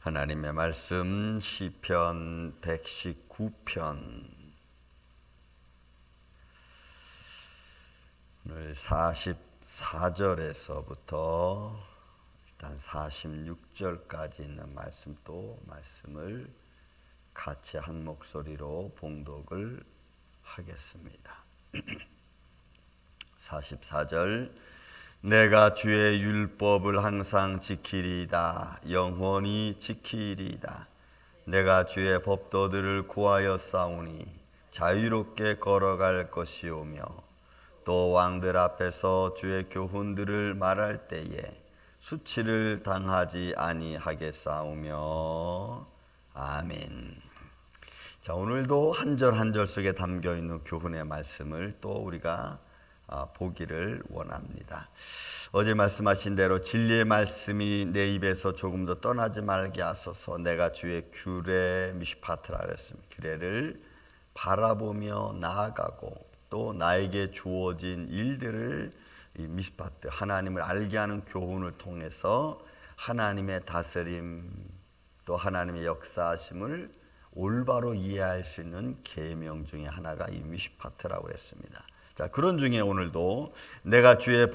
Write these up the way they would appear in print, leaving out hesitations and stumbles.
하나님의 말씀 시편 119편 오늘 44절에서부터 일단 46절까지 있는 말씀을 같이 한 목소리로 봉독을 하겠습니다. 44절 내가 주의 율법을 항상 지키리이다. 영원히 지키리이다. 내가 주의 법도들을 구하여 싸우니 자유롭게 걸어갈 것이오며 또 왕들 앞에서 주의 교훈들을 말할 때에 수치를 당하지 아니하겠사오며 아멘. 자, 오늘도 한 절 한 절 속에 담겨 있는 교훈의 말씀을 또 우리가 보기를 원합니다. 어제 말씀하신 대로 진리의 말씀이 내 입에서 조금 더 떠나지 말게 하소서. 내가 주의 규례 미시파트라 그랬습니다. 규례를 바라보며 나아가고 또 나에게 주어진 일들을 이 미시파트 하나님을 알게 하는 교훈을 통해서 하나님의 다스림 또 하나님의 역사하심을 올바로 이해할 수 있는 계명 중에 하나가 이 미시파트라고 했습니다. 자, 그런 중에 오늘도 내가 주의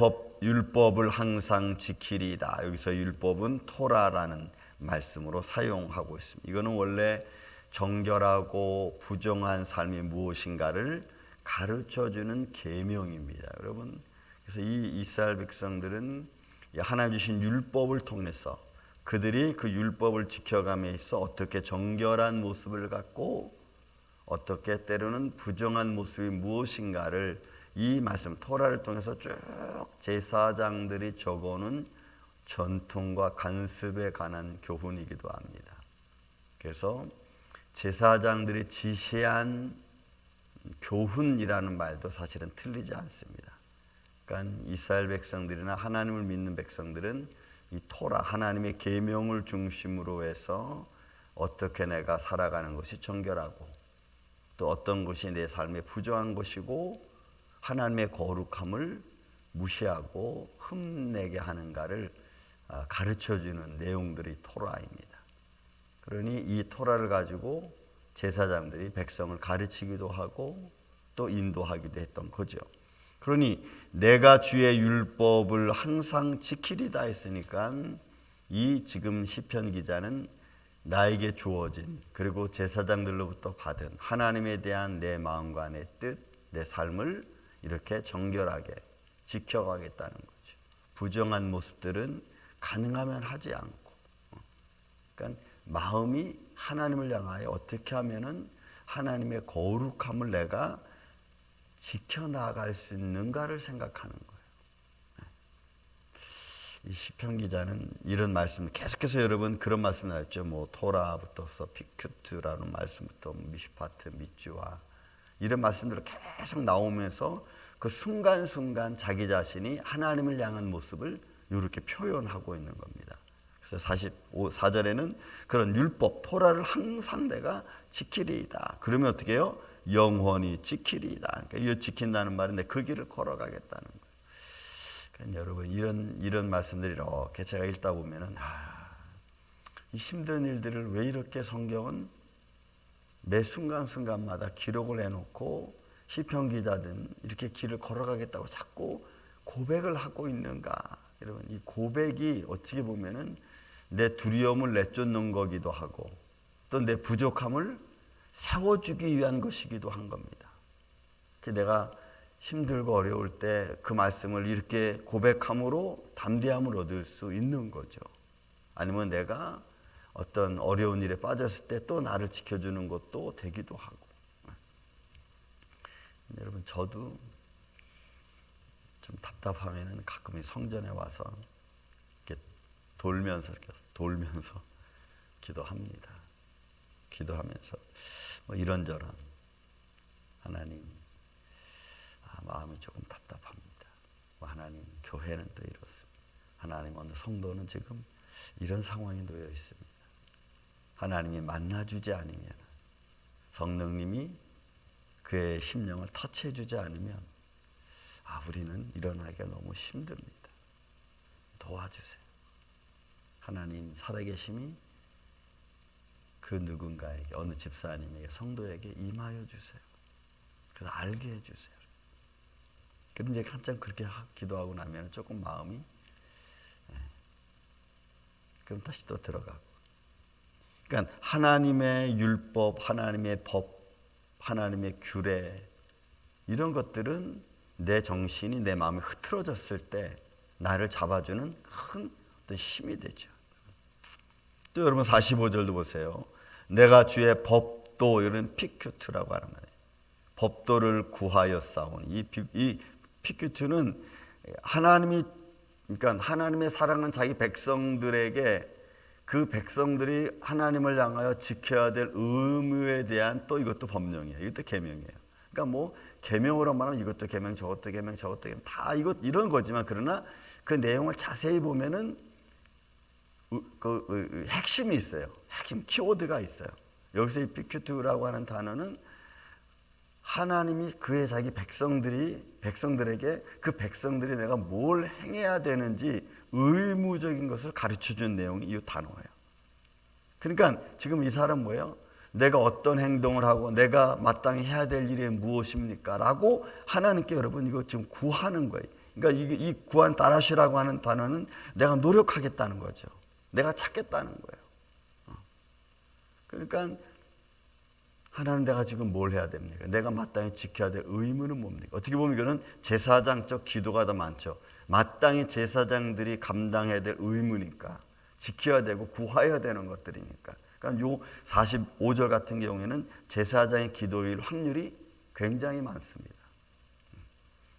율법을 항상 지키리이다. 여기서 율법은 토라라는 말씀으로 사용하고 있습니다. 이거는 원래 정결하고 부정한 삶이 무엇인가를 가르쳐주는 계명입니다. 여러분, 그래서 이 이스라엘 백성들은 하나님 주신 율법을 통해서 그들이 그 율법을 지켜감에 있어 어떻게 정결한 모습을 갖고 어떻게 때로는 부정한 모습이 무엇인가를 이 말씀 토라를 통해서 쭉 제사장들이 적어놓은 전통과 관습에 관한 교훈이기도 합니다. 그래서 제사장들이 지시한 교훈이라는 말도 사실은 틀리지 않습니다. 그러니까 이스라엘 백성들이나 하나님을 믿는 백성들은 이 토라 하나님의 계명을 중심으로 해서 어떻게 내가 살아가는 것이 정결하고 또 어떤 것이 내 삶에 부정한 것이고 하나님의 거룩함을 무시하고 흠내게 하는가를 가르쳐주는 내용들이 토라입니다. 그러니 이 토라를 가지고 제사장들이 백성을 가르치기도 하고 또 인도하기도 했던 거죠. 그러니 내가 주의 율법을 항상 지키리다 했으니까 이 지금 시편 기자는 나에게 주어진 그리고 제사장들로부터 받은 하나님에 대한 내 마음과 내 뜻, 내 삶을 이렇게 정결하게 지켜가겠다는 거죠. 부정한 모습들은 가능하면 하지 않고, 그러니까 마음이 하나님을 향하여 어떻게 하면은 하나님의 거룩함을 내가 지켜나갈 수 있는가를 생각하는 거예요. 이 시편 기자는 이런 말씀 계속해서 여러분 그런 말씀 나왔죠. 뭐 토라부터서 피큐트라는 말씀부터 미시파트 미츠와 이런 말씀들이 계속 나오면서 그 순간순간 자기 자신이 하나님을 향한 모습을 이렇게 표현하고 있는 겁니다. 그래서 44절에는 그런 율법 토라를 항상 내가 지키리이다. 그러면 어떻게 해요? 영원히 지키리이다. 그러니까 이 지킨다는 말은 내 그 길을 걸어가겠다는 거예요. 그러니까 여러분 이런 말씀들이 이렇게 제가 읽다 보면은 이 힘든 일들을 왜 이렇게 성경은 매 순간순간마다 기록을 해놓고 시편 기자든 이렇게 길을 걸어가겠다고 자꾸 고백을 하고 있는가? 여러분 이 고백이 어떻게 보면은 내 두려움을 내쫓는 거기도 하고 또 내 부족함을 세워주기 위한 것이기도 한 겁니다. 내가 힘들고 어려울 때 그 말씀을 이렇게 고백함으로 담대함을 얻을 수 있는 거죠. 아니면 내가 어떤 어려운 일에 빠졌을 때 또 나를 지켜주는 것도 되기도 하고. 여러분 저도 좀 답답하면은 가끔 성전에 와서 이렇게 돌면서 기도합니다. 기도하면서 뭐 이런저런 하나님 마음이 조금 답답합니다. 하나님 교회는 또 이렇습니다. 하나님 어느 성도는 지금 이런 상황에 놓여 있습니다. 하나님이 만나주지 않으면 성령님이 그의 심령을 터치해주지 않으면 우리는 일어나기가 너무 힘듭니다. 도와주세요. 하나님 살아계심이 그 누군가에게, 어느 집사님에게, 성도에게 임하여 주세요. 그래서 알게 해주세요. 그럼 이제 한참 그렇게 기도하고 나면 조금 마음이, 그럼 다시 또 들어가고. 그러니까 하나님의 율법, 하나님의 법, 하나님의 규례, 이런 것들은 내 정신이, 내 마음이 흐트러졌을 때 나를 잡아주는 큰 어떤 힘이 되죠. 또 여러분 45절도 보세요. 내가 주의 법도, 이런 피큐트라고 하는 말이에요. 법도를 구하여 싸우니, 이 피큐트는 하나님이, 그러니까 하나님의 사랑은 자기 백성들에게, 그 백성들이 하나님을 향하여 지켜야 될 의무에 대한, 또 이것도 법령이에요. 이것도 계명이에요. 그러니까 뭐 계명으로 말하면 이것도 계명, 저것도 계명, 저것도 계명, 다 이런 거지만, 그러나 그 내용을 자세히 보면은 그 핵심이 있어요. 핵심 키워드가 있어요. 여기서 이 피큐트라고 하는 단어는 하나님이 그의 자기 백성들에게 그 백성들이 내가 뭘 행해야 되는지 의무적인 것을 가르쳐준 내용이 이 단어예요. 그러니까 지금 이 사람 뭐예요? 내가 어떤 행동을 하고 내가 마땅히 해야 될 일이 무엇입니까? 라고 하나님께, 여러분, 이거 지금 구하는 거예요. 그러니까 이 구한 다라시라고 하는 단어는 내가 노력하겠다는 거죠. 내가 찾겠다는 거예요. 그러니까 하나님, 내가 지금 뭘 해야 됩니까? 내가 마땅히 지켜야 될 의무는 뭡니까? 어떻게 보면 이거는 제사장적 기도가 더 많죠. 마땅히 제사장들이 감당해야 될 의무니까, 지켜야 되고 구하여야 되는 것들이니까. 그러니까 요 45절 같은 경우에는 제사장의 기도일 확률이 굉장히 많습니다.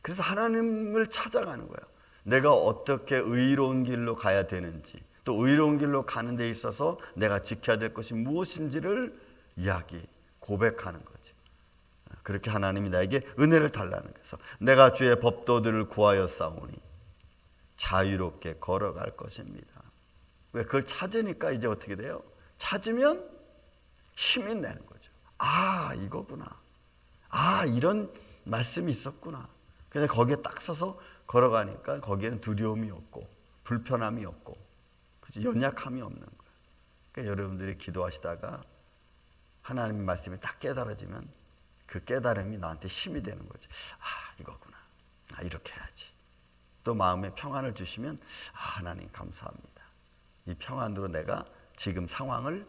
그래서 하나님을 찾아가는 거예요. 내가 어떻게 의로운 길로 가야 되는지, 또 의로운 길로 가는 데 있어서 내가 지켜야 될 것이 무엇인지를 고백하는 거죠. 그렇게 하나님이 나에게 은혜를 달라는 거예요. 내가 주의 법도들을 구하여 싸우니 자유롭게 걸어갈 것입니다. 왜? 그걸 찾으니까 이제 어떻게 돼요? 찾으면 힘이 나는 거죠. 아, 이거구나. 아, 이런 말씀이 있었구나. 그래서 거기에 딱 서서 걸어가니까 거기에는 두려움이 없고 불편함이 없고, 그치? 연약함이 없는 거예요. 그러니까 여러분들이 기도하시다가 하나님의 말씀이 딱 깨달아지면 그 깨달음이 나한테 힘이 되는 거지. 아, 이거구나. 아, 이렇게 해야지. 또 마음에 평안을 주시면, 아, 하나님 감사합니다. 이 평안으로 내가 지금 상황을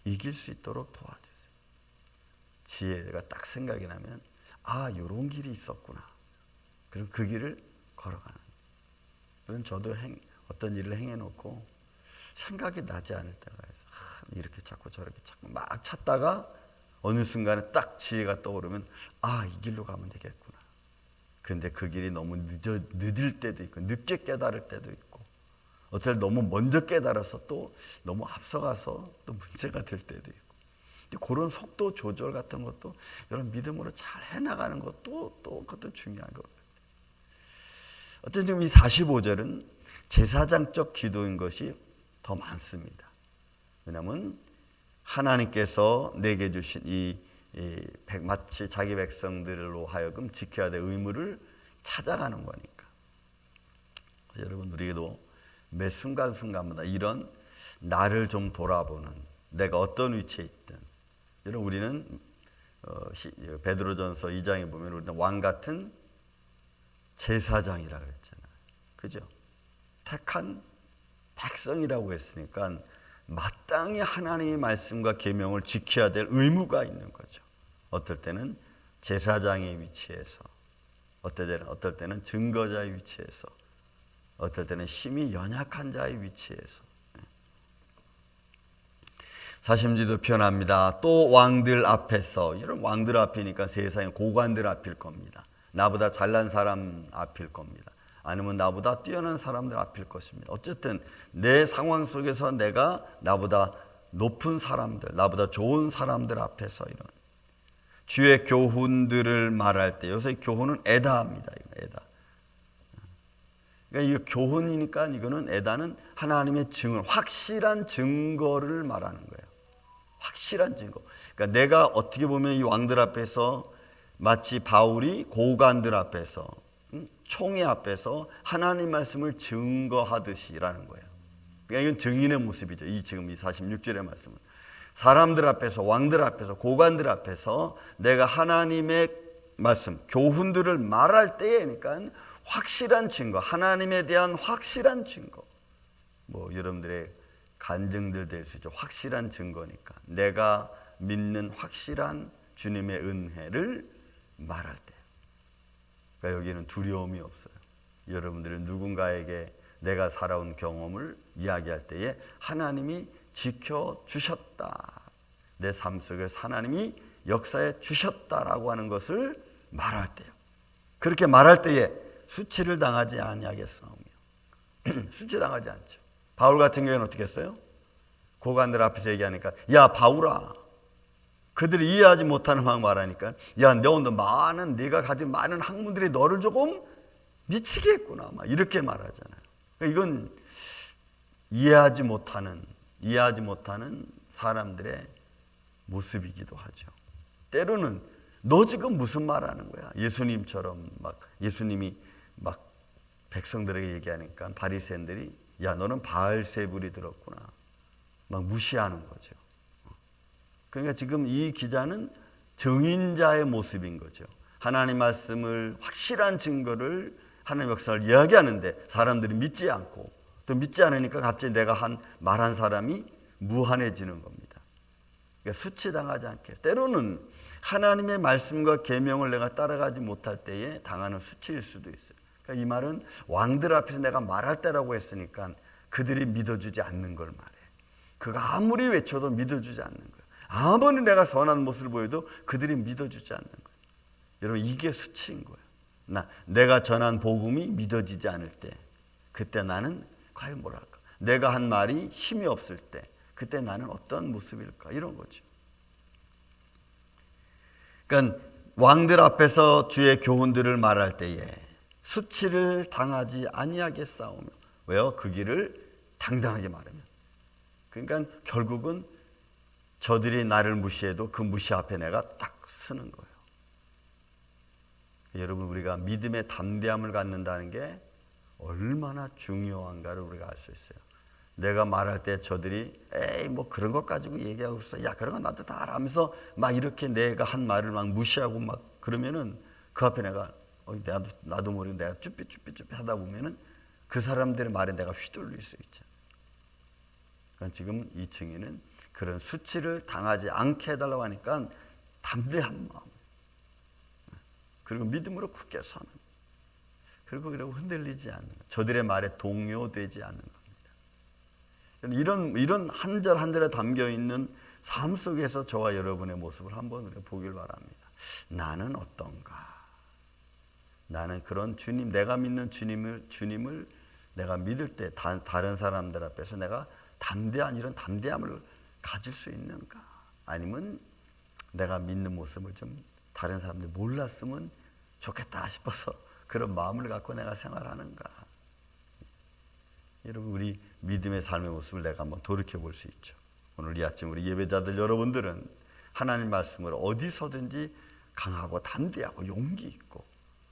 이길 수 있도록 도와주세요. 지혜가 딱 생각이 나면, 아, 요런 길이 있었구나. 그럼 그 길을 걸어가는. 그럼 저도 어떤 일을 행해놓고 생각이 나지 않을 때가 있어요. 이렇게 찾고 저렇게 찾고 막 찾다가 어느 순간에 딱 지혜가 떠오르면, 아, 이 길로 가면 되겠구나. 근데 그 길이 너무 늦을 때도 있고, 늦게 깨달을 때도 있고, 어떨 때 너무 먼저 깨달아서 또 너무 앞서가서 또 문제가 될 때도 있고. 그런 속도 조절 같은 것도 이런 믿음으로 잘 해나가는 것도 또 그것도 중요한 것 같아요. 어쨌든 지금 이 45절은 제사장적 기도인 것이 더 많습니다. 왜냐하면 하나님께서 내게 주신 마치 자기 백성들로 하여금 지켜야 될 의무를 찾아가는 거니까. 여러분, 우리도 매 순간순간마다 이런 나를 좀 돌아보는, 내가 어떤 위치에 있든, 여러분, 우리는 베드로전서 2장에 보면 우리는 왕 같은 제사장이라고 그랬잖아요. 그죠? 택한 백성이라고 했으니까 마땅히 하나님의 말씀과 계명을 지켜야 될 의무가 있는 거죠. 어떨 때는 제사장의 위치에서, 어떨 때는 증거자의 위치에서, 어떨 때는 힘이 연약한 자의 위치에서. 사심지도 표현합니다. 또 왕들 앞에서, 이런 왕들 앞이니까 세상의 고관들 앞일 겁니다. 나보다 잘난 사람 앞일 겁니다. 아니면 나보다 뛰어난 사람들 앞일 것입니다. 어쨌든 내 상황 속에서 내가 나보다 높은 사람들, 나보다 좋은 사람들 앞에서 이런 주의 교훈들을 말할 때, 여기서 교훈은 에다입니다. 에다. 그러니까 이 교훈이니까 이거는 에다는 하나님의 증언, 확실한 증거를 말하는 거예요. 확실한 증거. 그러니까 내가 어떻게 보면 이 왕들 앞에서 마치 바울이 고관들 앞에서, 총회 앞에서 하나님 말씀을 증거하듯이라는 거예요. 그러니까 이건 증인의 모습이죠. 지금 이 46절의 말씀은 사람들 앞에서, 왕들 앞에서, 고관들 앞에서 내가 하나님의 말씀, 교훈들을 말할 때에, 그러니까 확실한 증거, 하나님에 대한 확실한 증거, 뭐 여러분들의 간증들 될 수 있죠. 확실한 증거니까 내가 믿는 확실한 주님의 은혜를 말할 때, 그러니까 여기는 두려움이 없어요. 여러분들은 누군가에게 내가 살아온 경험을 이야기할 때에 하나님이 지켜주셨다, 내 삶 속에서 하나님이 역사해 주셨다라고 하는 것을 말할 때요, 그렇게 말할 때에 수치를 당하지 아니하겠사오며 수치당하지 않죠. 바울 같은 경우에는 어떻게 했어요? 고관들 앞에서 얘기하니까 야 바울아, 그들이 이해하지 못하는 막 말하니까 야 너 많은, 네가 가진 많은 학문들이 너를 조금 미치게 했구나, 막 이렇게 말하잖아요. 그러니까 이건 이해하지 못하는 사람들의 모습이기도 하죠. 때로는 너 지금 무슨 말하는 거야? 예수님처럼 막 예수님이 막 백성들에게 얘기하니까 바리새인들이 야 너는 바알세불이 들었구나, 막 무시하는 거죠. 그러니까 지금 이 기자는 증인자의 모습인 거죠. 하나님 말씀을, 확실한 증거를, 하나님 역사를 이야기하는데 사람들이 믿지 않고, 또 믿지 않으니까 갑자기 내가 말한 사람이 무한해지는 겁니다. 그러니까 수치당하지 않게, 때로는 하나님의 말씀과 계명을 내가 따라가지 못할 때에 당하는 수치일 수도 있어요. 그러니까 이 말은 왕들 앞에서 내가 말할 때라고 했으니까 그들이 믿어주지 않는 걸 말해. 그가 아무리 외쳐도 믿어주지 않는 거예요. 아무리 내가 선한 모습을 보여도 그들이 믿어주지 않는 거예요. 여러분, 이게 수치인 거예요. 내가 전한 복음이 믿어지지 않을 때, 그때 나는 과연 뭐랄까, 내가 한 말이 힘이 없을 때 그때 나는 어떤 모습일까, 이런 거죠. 그러니까 왕들 앞에서 주의 교훈들을 말할 때에 수치를 당하지 아니하겠사오며, 왜요? 그 길을 당당하게 말하면. 그러니까 결국은 저들이 나를 무시해도 그 무시 앞에 내가 딱 서는 거예요. 여러분, 우리가 믿음의 담대함을 갖는다는 게 얼마나 중요한가를 우리가 알 수 있어요. 내가 말할 때 저들이 에이 뭐 그런 것 가지고 얘기하고 있어, 야 그런 건 나도 다 알아 하면서 막 이렇게 내가 한 말을 막 무시하고 막 그러면은 그 앞에 내가 나도 모르게 내가 쭈삣 하다 보면은 그 사람들의 말에 내가 휘둘릴 수 있죠. 그러니까 지금 이 증인은 그런 수치를 당하지 않게 해달라고 하니까 담대한 마음, 그리고 믿음으로 굳게 서는, 그리고 흔들리지 않는, 저들의 말에 동요되지 않는 겁니다. 이런 한 절 한 절에 담겨 있는 삶 속에서 저와 여러분의 모습을 한번 보길 바랍니다. 나는 어떤가? 나는 그런 주님, 내가 믿는 주님을 내가 믿을 때 다른 사람들 앞에서 내가 담대한 이런 담대함을 가질 수 있는가? 아니면 내가 믿는 모습을 좀 다른 사람들이 몰랐으면 좋겠다 싶어서 그런 마음을 갖고 내가 생활하는가? 여러분, 우리 믿음의 삶의 모습을 내가 한번 돌이켜 볼 수 있죠. 오늘 이 아침 우리 예배자들 여러분들은 하나님 말씀을 어디서든지 강하고 담대하고 용기 있고,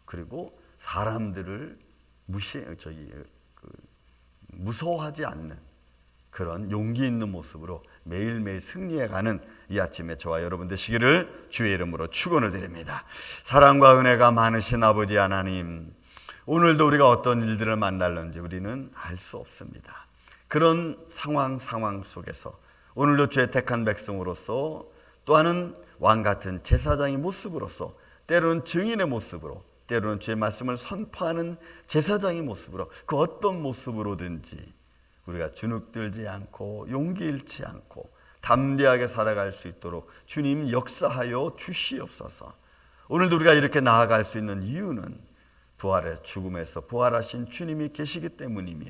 그리고 사람들을 무서워하지 않는 그런 용기 있는 모습으로 매일매일 승리해가는 이 아침에 저와 여러분 되시기를 주의 이름으로 축원을 드립니다. 사랑과 은혜가 많으신 아버지 하나님, 오늘도 우리가 어떤 일들을 만날는지 우리는 알 수 없습니다. 그런 상황 속에서 오늘도 주의 택한 백성으로서, 또한은 왕같은 제사장의 모습으로서, 때로는 증인의 모습으로, 때로는 주의 말씀을 선포하는 제사장의 모습으로, 그 어떤 모습으로든지 우리가 주눅들지 않고 용기 잃지 않고 담대하게 살아갈 수 있도록 주님 역사하여 주시옵소서. 오늘도 우리가 이렇게 나아갈 수 있는 이유는 부활의 죽음에서 부활하신 주님이 계시기 때문이며,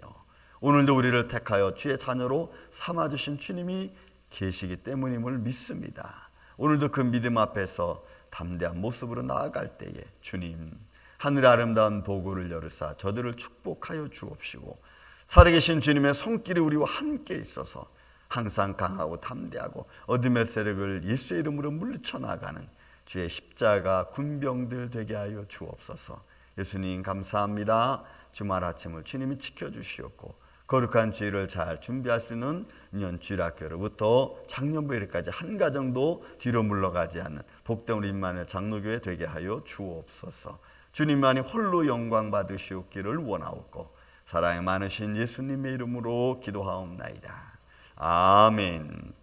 오늘도 우리를 택하여 주의 자녀로 삼아주신 주님이 계시기 때문임을 믿습니다. 오늘도 그 믿음 앞에서 담대한 모습으로 나아갈 때에 주님, 하늘의 아름다운 보고를 열으사 저들을 축복하여 주옵시고, 살아계신 주님의 손길이 우리와 함께 있어서 항상 강하고 담대하고 어둠의 세력을 예수의 이름으로 물리쳐 나가는 주의 십자가 군병들 되게 하여 주옵소서. 예수님 감사합니다. 주말 아침을 주님이 지켜주시옵고 거룩한 주일을 잘 준비할 수 있는 주일학교로부터 작년부일까지 한 가정도 뒤로 물러가지 않는 복된 우리 임마누엘 장로교회 되게 하여 주옵소서. 주님만이 홀로 영광 받으시옵기를 원하옵고 사랑이 많으신 예수님의 이름으로 기도하옵나이다. 아멘.